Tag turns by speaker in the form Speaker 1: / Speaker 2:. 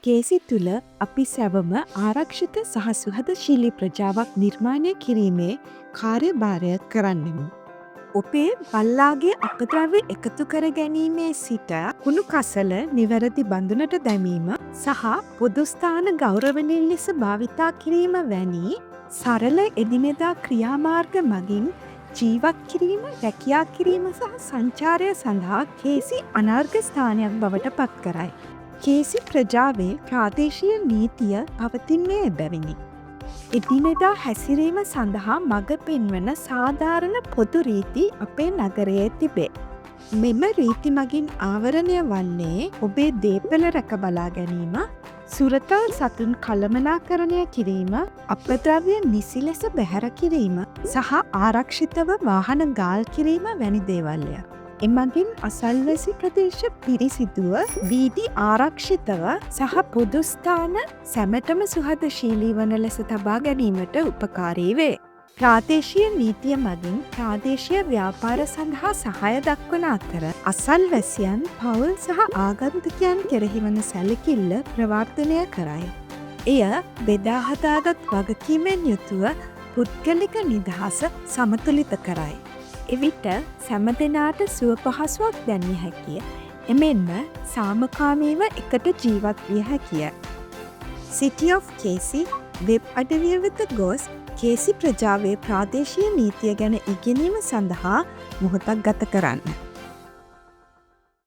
Speaker 1: Cayce තුළ අපි සැවම ආරක්ෂිත සහ සුහදශීලී ප්‍රජාවක් නිර්මාණය කිරීමේ කාර්යභාරය කරන්නෙමු. ඔබේ බල්ලාගේ අපද්‍රව්‍ය එකතු කර ගැනීමේ සිට කුණු කසල නිවැරදි බඳුනට දැමීම සහ පොදුස්ථාන ගෞරවණීය ලෙස භාවිතා කිරීම වැනි සරල එදිනෙදා ක්‍රියාමාර්ග මගින් ජීවත් කිරීම, රැකියා කිරීම සහ සංචාරය සඳහා කේසි අනර්ඝ ස්ථානයක් බවට පත් කරයි. කේසි ප්‍රජාවේ ප්‍රාදේශීය නීතිය පවතින්නේ එබැවිනි. එදිනෙදා හැසිරීම සඳහා මඟ පෙන්වන සාධාරණ පොදු රීති අපේ නගරයේ තිබේ. මෙම රීති මගින් ආවරණය වන්නේ ඔබේ දේපල රැක බලා ගැනීම, සුරතල් සතුන් කළමනාකරණය කිරීම, අපද්‍රව්‍ය නිසි ලෙස බැහැර කිරීම සහ ආරක්ෂිතව වාහන ගාල් කිරීම වැනි දේවල්ය. එමගින් අසල්වැසි ප්‍රදේශ පිරිසිදුව, වීදි ආරක්ෂිතව සහ පොදුස්ථාන සැමටම සුහදශීලී වන ලෙස තබා ගැනීමට උපකාරී වේ. ප්‍රාදේශීය නීතිය මගින් ප්‍රාදේශීය ව්‍යාපාර සඳහා සහාය දක්වන අතර අසල්වැසියන්, පවුල් සහ ආගන්තුකයන් කෙරෙහි වන සැලකිල්ල ප්‍රවර්ධනය කරයි. එය බෙදා හදාගත් වගකීමෙන් යුතුව පුද්ගලික නිදහස සමතුලිත කරයි. එවිට සැම දෙනාට සුව පහසුවක් දැනිය හැකිය. එමෙන්ම සාමකාමීව එකට ජීවත් විය හැකිය. City of KC වෙබ් අඩවිය වෙත ගොස් කේසි ප්‍රජාවේ ප්‍රාදේශීය නීතිය ගැන ඉගෙනීම සඳහා මොහොතක් ගත කරන්න.